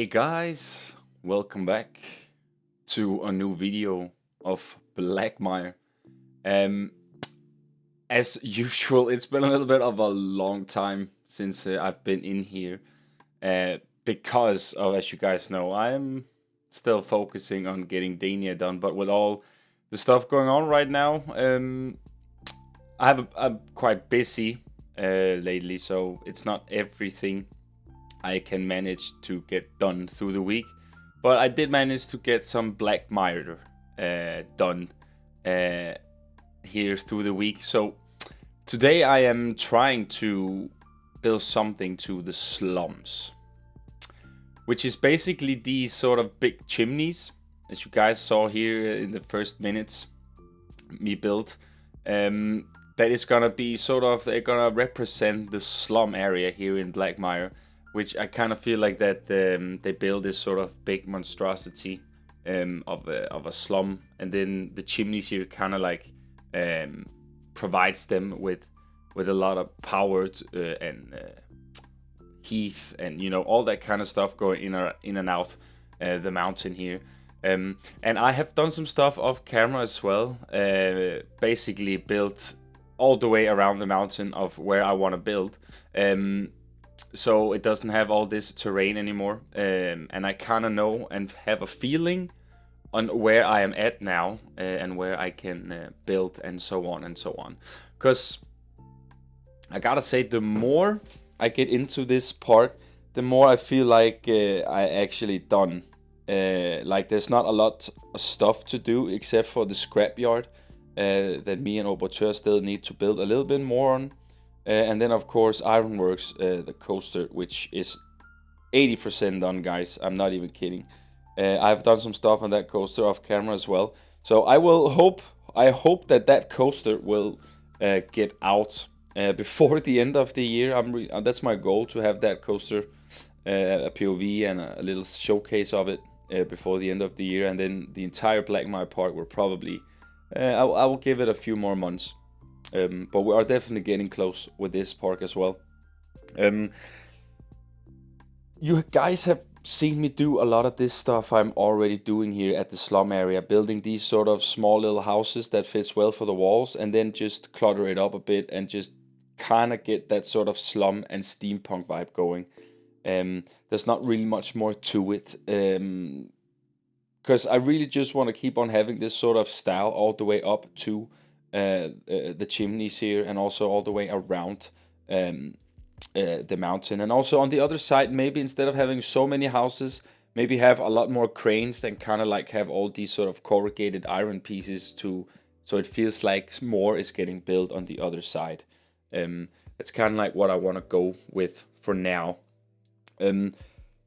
Guys, welcome back to a new video of Blackmire. Um, as usual, it's been a little bit of a long time since I've been in here, because of, as you guys know, I'm still focusing on getting Dania done. But with all the stuff going on right now, I'm quite busy lately, so it's not everything I can manage to get done through the week. But I did manage to get some Blackmire done here through the week. So today I am trying to build something to the Slums, which is basically these sort of big chimneys, as you guys saw here in the first minutes me build. That is gonna be sort of, they're gonna represent the slum area here in Blackmire, which I kind of feel like that they build this sort of big monstrosity of a slum, and then the chimneys here kind of like provides them with a lot of power and heat and all that kind of stuff going in and out the mountain here. And I have done some stuff off camera as well, basically built all the way around the mountain of where I want to build. So it doesn't have all this terrain anymore, and I kind of know and have a feeling on where I am at now, and where I can build and so on and so on. Because I gotta say, the more I get into this part, the more I feel like I actually done. Like there's not a lot of stuff to do except for the scrapyard that me and Operatør still need to build a little bit more on. And then, of course, Ironworks, the coaster, which is 80% done, guys. I'm not even kidding. I've done some stuff on that coaster off camera as well. So I hope that coaster will get out before the end of the year. That's my goal, to have that coaster, a POV and a little showcase of it before the end of the year. And then the entire Blackmire park will probably, I will give it a few more months. But we are definitely getting close with this park as well. You guys have seen me do a lot of this stuff I'm already doing here at the slum area, building these sort of small little houses that fits well for the walls, and then just clutter it up a bit and just kind of get that sort of slum and steampunk vibe going. There's not really much more to it, because I really just want to keep on having this sort of style all the way up to the chimneys here, and also all the way around the mountain. And also on the other side, maybe instead of having so many houses, maybe have a lot more cranes, then kind of like have all these sort of corrugated iron pieces so it feels like more is getting built on the other side. That's kind of like what I want to go with for now.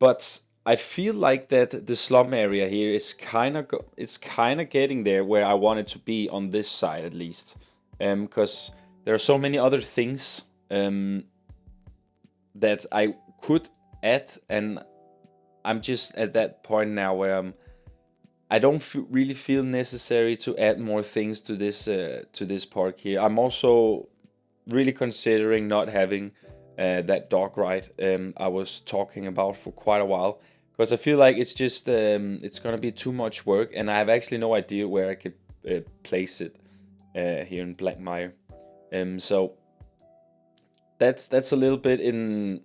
But I feel like that the slum area here is kind of getting there where I want it to be, on this side at least. Because there are so many other things that I could add, and I'm just at that point now where I don't really feel necessary to add more things to this park here. I'm also really considering not having that dog ride I was talking about for quite a while. Because I feel like it's just, it's going to be too much work, and I have actually no idea where I could place it here in Blackmire. So that's a little bit in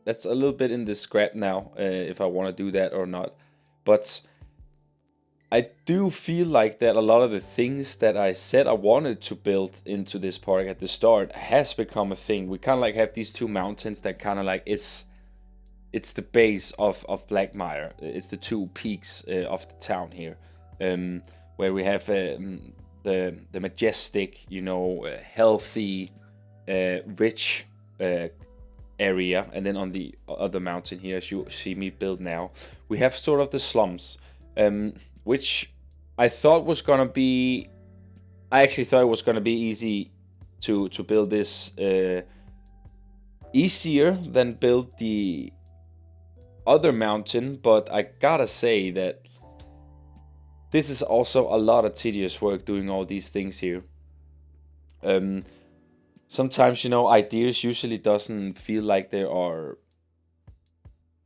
the scrap now, if I want to do that or not. But I do feel like that a lot of the things that I said I wanted to build into this park at the start has become a thing. We kind of like have these two mountains that kind of like it's the base of Blackmire. It's the two peaks of the town here, where we have the majestic, healthy, rich area, and then on the other mountain here, as you see me build now, we have sort of the slums, which I thought was gonna be. I actually thought it was gonna be easy to build this, easier than build the other mountain, but I gotta say that this is also a lot of tedious work doing all these things here. Sometimes ideas usually doesn't feel like they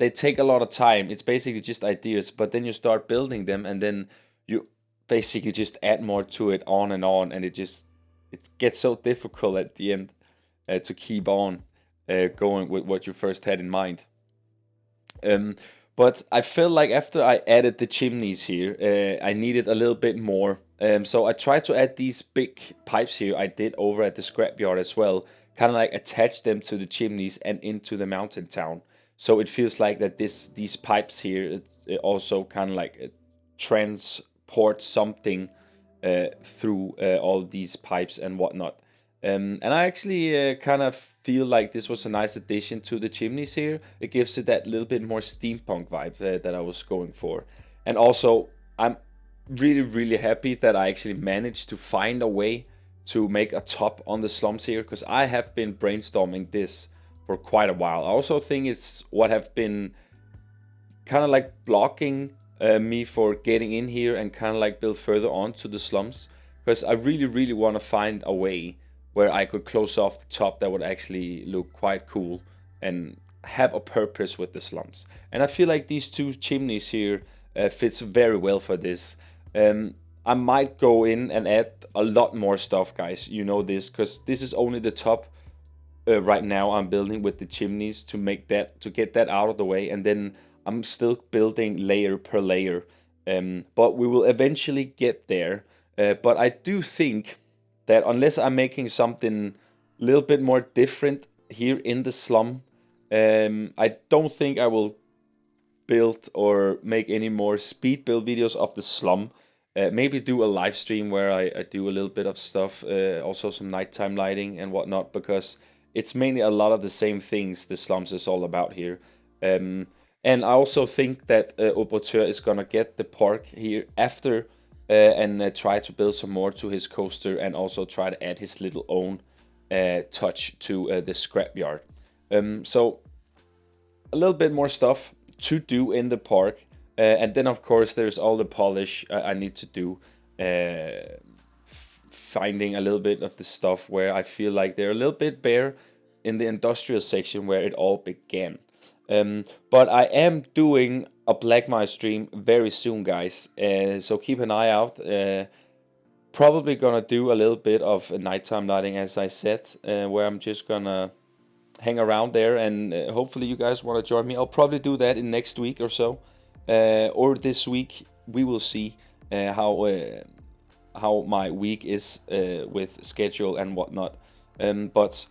they take a lot of time. It's basically just ideas, but then you start building them, and then you basically just add more to it, on and on, and it gets so difficult at the end to keep on going with what you first had in mind. Um, but I felt like after I added the chimneys here, I needed a little bit more. So I tried to add these big pipes here I did over at the scrapyard as well, kind of like attach them to the chimneys and into the mountain town. So it feels like that these pipes here it also kind of like transport something through all these pipes and whatnot. And I actually kind of feel like this was a nice addition to the chimneys here. It gives it that little bit more steampunk vibe that I was going for. And also, I'm really happy that I actually managed to find a way to make a top on the slums here, because I have been brainstorming this for quite a while. I also think it's what have been kind of like blocking me for getting in here and kind of like build further on to the slums, because I really want to find a way where I could close off the top that would actually look quite cool and have a purpose with the slums. And I feel like these two chimneys here fits very well for this. I might go in and add a lot more stuff, guys. You know this, because this is only the top right now I'm building with the chimneys to get that out of the way, and then I'm still building layer per layer. But we will eventually get there. But I do think that unless I'm making something a little bit more different here in the slum, I don't think I will build or make any more speed build videos of the slum. Maybe do a live stream where I do a little bit of stuff, also some nighttime lighting and whatnot, because it's mainly a lot of the same things the slums is all about here. And I also think that Operatør is gonna get the park here after and try to build some more to his coaster, and also try to add his little own touch to the scrapyard. So a little bit more stuff to do in the park, and then of course there's all the polish I need to do, finding a little bit of the stuff where I feel like they're a little bit bare in the industrial section where it all began. But I am doing a Blackmire stream very soon, guys. So keep an eye out. Probably gonna do a little bit of nighttime lighting, as I said, where I'm just gonna hang around there, and hopefully you guys want to join me. I'll probably do that in next week or so, or this week. We will see how my week is with schedule and whatnot. But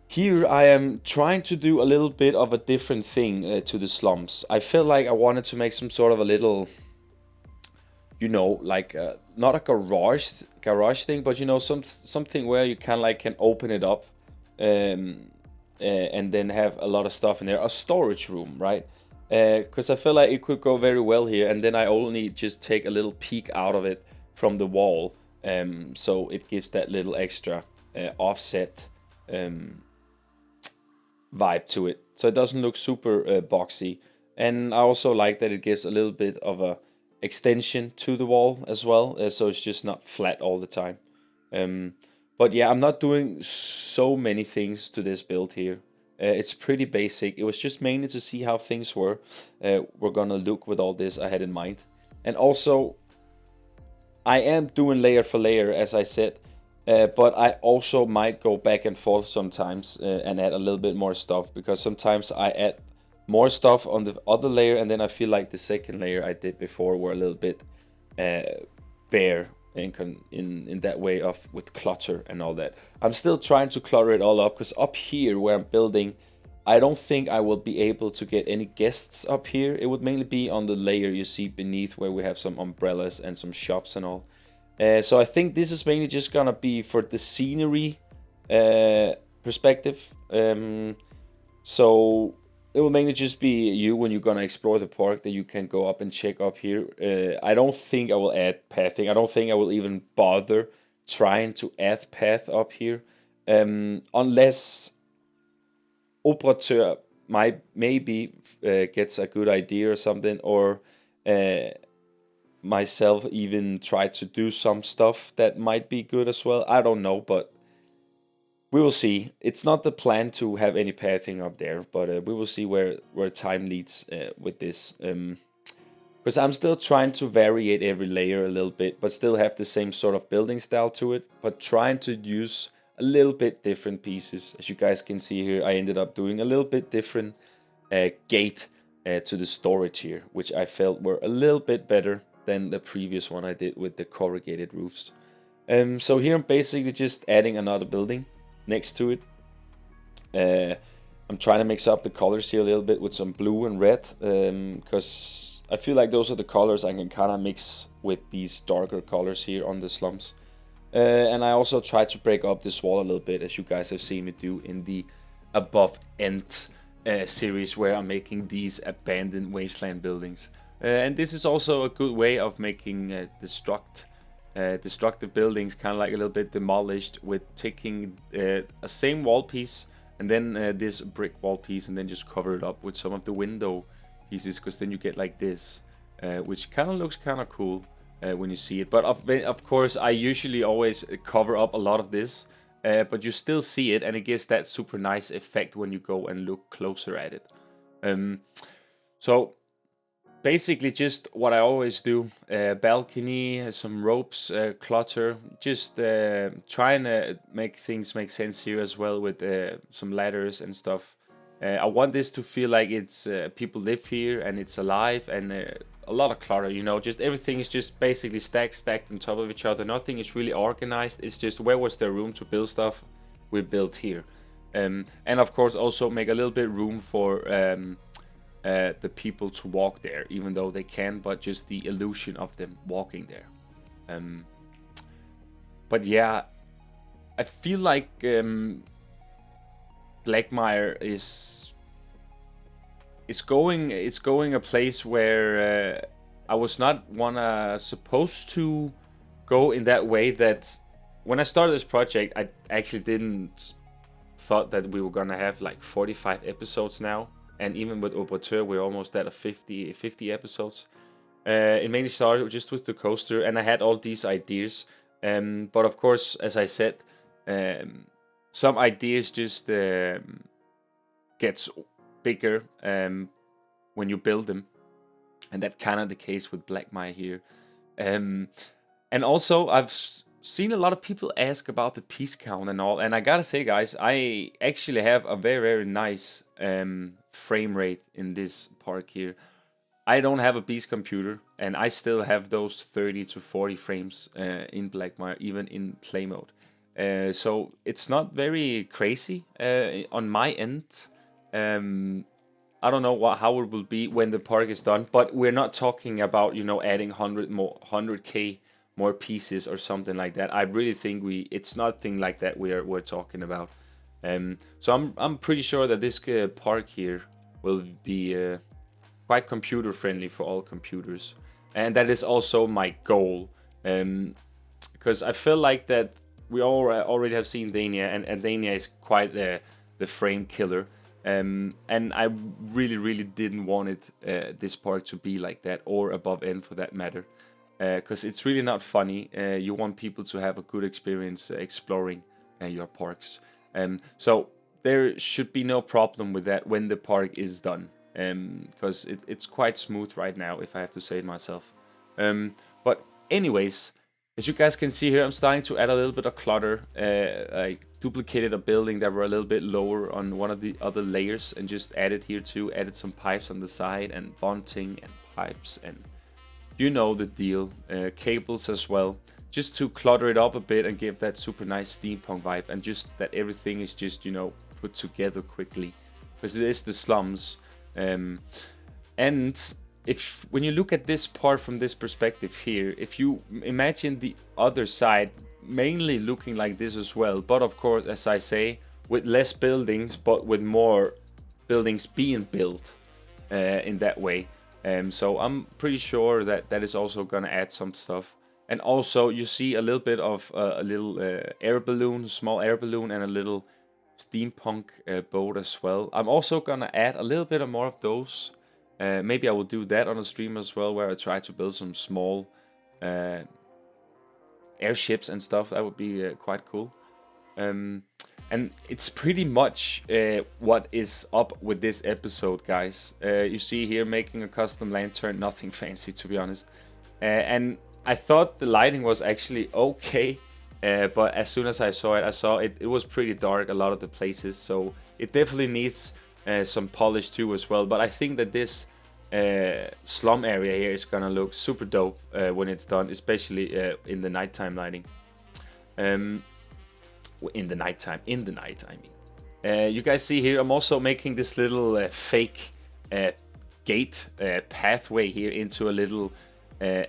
here I am trying to do a little bit of a different thing to the slums. I felt like I wanted to make some sort of a little, you know, like not a garage thing, but you know, something where you kind of like can open it up, and then have a lot of stuff in there, a storage room, right? Because I feel like it could go very well here, and then I only just take a little peek out of it from the wall, so it gives that little extra offset vibe to it, so it doesn't look super boxy. And I also like that it gives a little bit of a extension to the wall as well, so it's just not flat all the time. But yeah, I'm not doing so many things to this build here. It's pretty basic. It was just mainly to see how things were gonna look with all this I had in mind. And also, I am doing layer for layer, as I said, but I also might go back and forth sometimes and add a little bit more stuff, because sometimes I add more stuff on the other layer, and then I feel like the second layer I did before were a little bit bare in that way of with clutter and all that. I'm still trying to clutter it all up, because up here where I'm building, I don't think I will be able to get any guests up here. It would mainly be on the layer you see beneath, where we have some umbrellas and some shops and all. So I think this is mainly just gonna be for the scenery perspective. So it will mainly just be you, when you're gonna explore the park, that you can go up and check up here. I don't think I will add pathing. I don't think I will even bother trying to add path up here, unless Operatør maybe gets a good idea or something, or myself even try to do some stuff that might be good as well. I don't know, but we will see. It's not the plan to have any pathing up there, but we will see where time leads with this. Because I'm still trying to variate every layer a little bit, but still have the same sort of building style to it, but trying to use a little bit different pieces. As you guys can see here, I ended up doing a little bit different gate to the storage here, which I felt were a little bit better than the previous one I did with the corrugated roofs. So here I'm basically just adding another building next to it. I'm trying to mix up the colors here a little bit with some blue and red, because I feel like those are the colors I can kind of mix with these darker colors here on the slums. And I also try to break up this wall a little bit, as you guys have seen me do in the Above End series, where I'm making these abandoned wasteland buildings. And this is also a good way of making destructive buildings kind of like a little bit demolished, with taking a same wall piece and then this brick wall piece, and then just cover it up with some of the window pieces, because then you get like this, which kind of looks kind of cool when you see it. But of course I usually always cover up a lot of this, but you still see it, and it gives that super nice effect when you go and look closer at it. So basically just what I always do, balcony, some ropes, clutter, just trying to make things make sense here as well, with some ladders and stuff. I want this to feel like it's people live here and it's alive, and a lot of clutter, you know, just everything is just basically stacked on top of each other. Nothing is really organized. It's just, where was there room to build stuff? We built here. And of course also make a little bit room for the people to walk there, even though they can, but just the illusion of them walking there. But yeah, I feel like Blackmire is going a place where I was not supposed to go in that way. That when I started this project, I actually didn't thought that we were gonna have like 45 episodes now, and even with Operateur we're almost at 50 episodes. It mainly started just with the coaster, and I had all these ideas, but of course, as I said, some ideas just gets bigger when you build them, and that's kind of the case with Blackmire here. And also I've seen a lot of people ask about the piece count and all, and I gotta say, guys, I actually have a very nice frame rate in this park here. I don't have a beast computer, and I still have those 30 to 40 frames in Blackmire, even in play mode. So it's not very crazy on my end. I don't know how it will be when the park is done, but we're not talking about, you know, adding 100k more pieces or something like that. I really think it's nothing like that we're talking about. So I'm pretty sure that this park here will be quite computer friendly for all computers, and that is also my goal, because I feel like that we already have seen Dania, and Dania is quite the frame killer, and I really didn't want it this park to be like that, or Above End for that matter, because it's really not funny. You want people to have a good experience exploring your parks, so there should be no problem with that when the park is done. Because it's quite smooth right now, if I have to say it myself. But anyways, as you guys can see here, I'm starting to add a little bit of clutter. I duplicated a building that were a little bit lower on one of the other layers, and just added here too. Added some pipes on the side, and bunting and pipes, and you know the deal. Cables as well, just to clutter it up a bit and give that super nice steampunk vibe, and just that everything is just, you know, put together quickly, because it is the slums. And when you look at this part from this perspective here, if you imagine the other side mainly looking like this as well, but of course, as I say, with less buildings, but with more buildings being built in that way. So I'm pretty sure that that is also gonna add some stuff. And also you see a little bit of a little air balloon, small air balloon, and a little steampunk boat as well. I'm also gonna add a little bit of more of those. Maybe I will do that on a stream as well, where I try to build some small airships and stuff. That would be quite cool. And it's pretty much what is up with this episode, guys. You see here making a custom lantern, nothing fancy to be honest. And I thought the lighting was actually okay, but as soon as I saw it, it was pretty dark a lot of the places, so it definitely needs some polish too as well. But I think that this slum area here is gonna look super dope when it's done, especially in the nighttime lighting. In the night, I mean. You guys see here, I'm also making this little fake gate pathway here into a little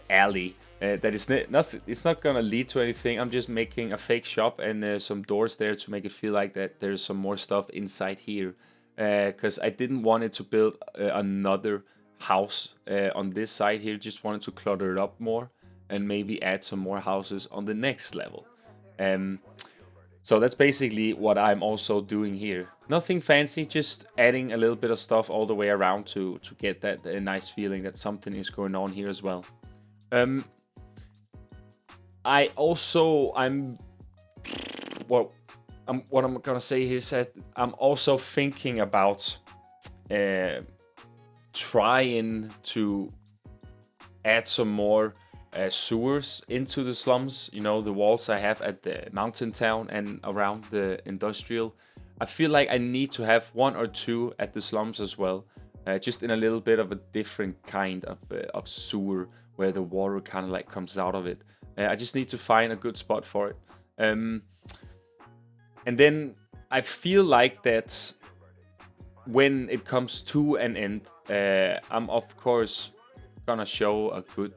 alley. That is nothing. It's not gonna lead to anything. I'm just making a fake shop and some doors there to make it feel like that there's some more stuff inside here. Because I didn't want it to build another house on this side here. Just wanted to clutter it up more and maybe add some more houses on the next level. So that's basically what I'm also doing here. Nothing fancy, just adding a little bit of stuff all the way around to get that nice feeling that something is going on here as well. What I'm gonna say here is that I'm also thinking about trying to add some more sewers into the slums. You know, the walls I have at the mountain town and around the industrial. I feel like I need to have 1 or 2 at the slums as well, just in a little bit of a different kind of sewer where the water kind of like comes out of it. I just need to find a good spot for it. And then I feel like that when it comes to an end, I'm of course gonna show a good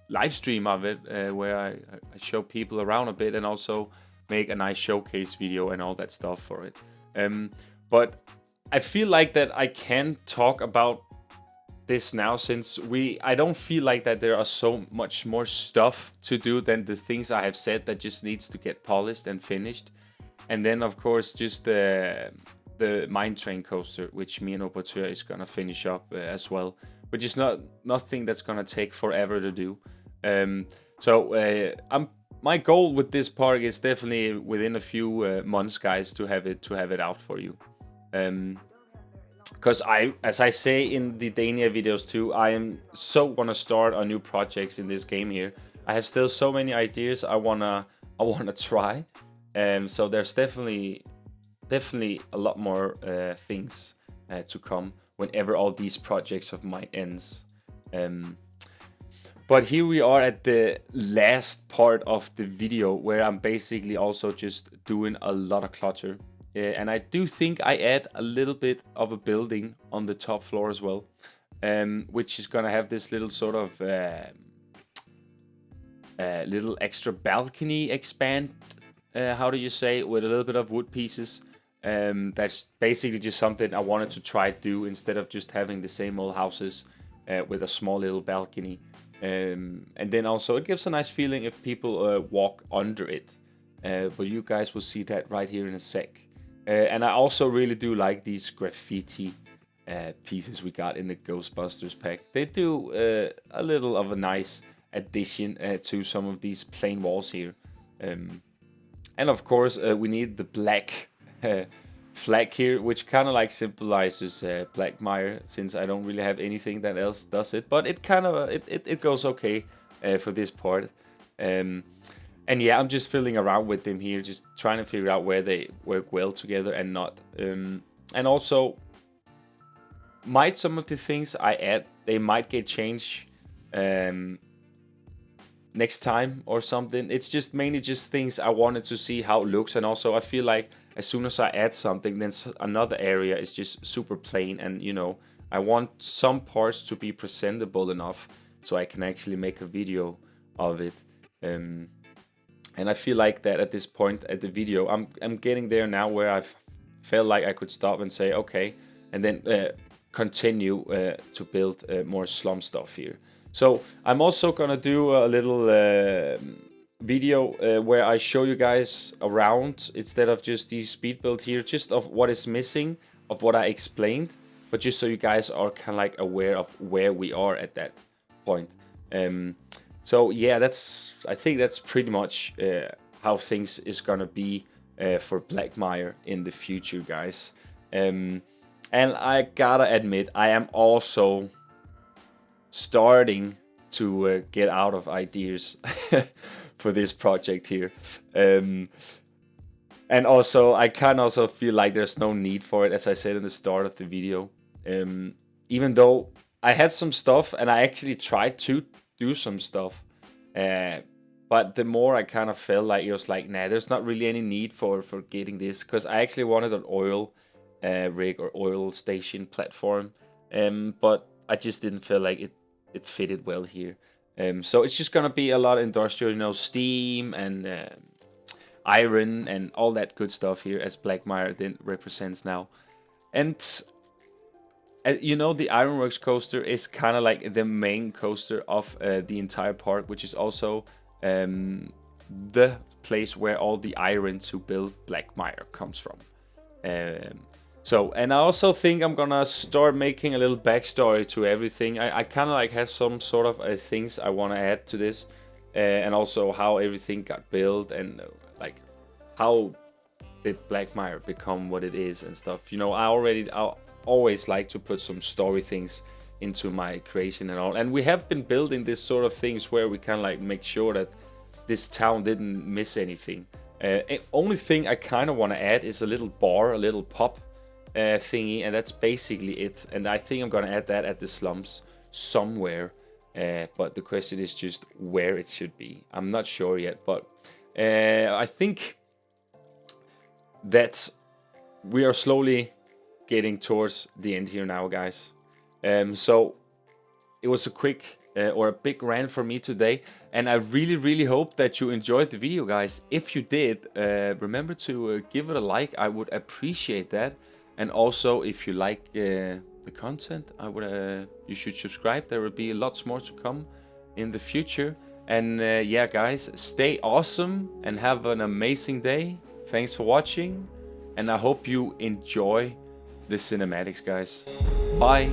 live stream of it, where I show people around a bit and also make a nice showcase video and all that stuff for it. But I feel like that I can talk about this now, since I don't feel like that there are so much more stuff to do than the things I have said that just needs to get polished and finished. And then of course just the mine train coaster, which me and Operateur is gonna finish up as well, which is nothing that's gonna take forever to do. My goal with this park is definitely within a few months, guys, to have it out for you. Because as I say in the Dania videos too, I am so gonna start on new projects in this game here. I have still so many ideas I wanna try. So there's definitely a lot more things to come whenever all these projects of mine ends. But here we are at the last part of the video, where I'm basically also just doing a lot of clutter. And I do think I add a little bit of a building on the top floor as well, which is gonna have this little sort of little extra balcony expand, how do you say, with a little bit of wood pieces. That's basically just something I wanted to try to do instead of just having the same old houses with a small little balcony. And then also it gives a nice feeling if people walk under it. But you guys will see that right here in a sec. And I also really do like these graffiti pieces we got in the Ghostbusters pack. They do a little of a nice addition to some of these plain walls here. And of course we need the black flag here, which kind of like symbolizes Blackmire, since I don't really have anything that else does it. But it kind of it goes okay for this part. And yeah, I'm just fiddling around with them here, just trying to figure out where they work well together and not. And also, might some of the things I add, they might get changed next time or something. It's just mainly just things I wanted to see how it looks. And also I feel like as soon as I add something, then another area is just super plain. And you know, I want some parts to be presentable enough so I can actually make a video of it. And I feel like that at this point at the video, I'm getting there now where I felt like I could stop and say, okay, and then continue to build more slum stuff here. So I'm also gonna do a little video where I show you guys around, instead of just the speed build here, just of what is missing of what I explained, but just so you guys are kind of like aware of where we are at that point. So yeah, I think that's pretty much how things is gonna be for Blackmire in the future, guys. And I gotta admit, I am also starting to get out of ideas for this project here. And also, I can also feel like there's no need for it, as I said in the start of the video. Even though I had some stuff, and I actually tried to do some stuff, but the more I kind of felt like it was like, nah, there's not really any need for getting this, because I actually wanted an oil rig or oil station platform, but I just didn't feel like it fitted well here. So it's just gonna be a lot of industrial, you know, steam and iron and all that good stuff here, as Blackmire then represents now. And you know, the Ironworks coaster is kind of like the main coaster of the entire park, which is also the place where all the iron to build Blackmire comes from. So, and I also think I'm gonna start making a little backstory to everything. I kind of like have some sort of things I want to add to this, and also how everything got built, and like how did Blackmire become what it is and stuff. You know, I always like to put some story things into my creation and all. And we have been building this sort of things where we kind of like make sure that this town didn't miss anything. Only thing I kind of want to add is a little bar, a little pop thingy, and that's basically it. And I think I'm gonna add that at the slums somewhere. But the question is just where it should be. I'm not sure yet, but I think that we are slowly getting towards the end here now, guys. So it was a quick or a big rant for me today, and I really hope that you enjoyed the video, guys. If you did, remember to give it a like. I would appreciate that. And also, if you like the content, I would you should subscribe. There will be lots more to come in the future. And yeah, guys, stay awesome and have an amazing day. Thanks for watching, and I hope you enjoy the cinematics, guys. Bye.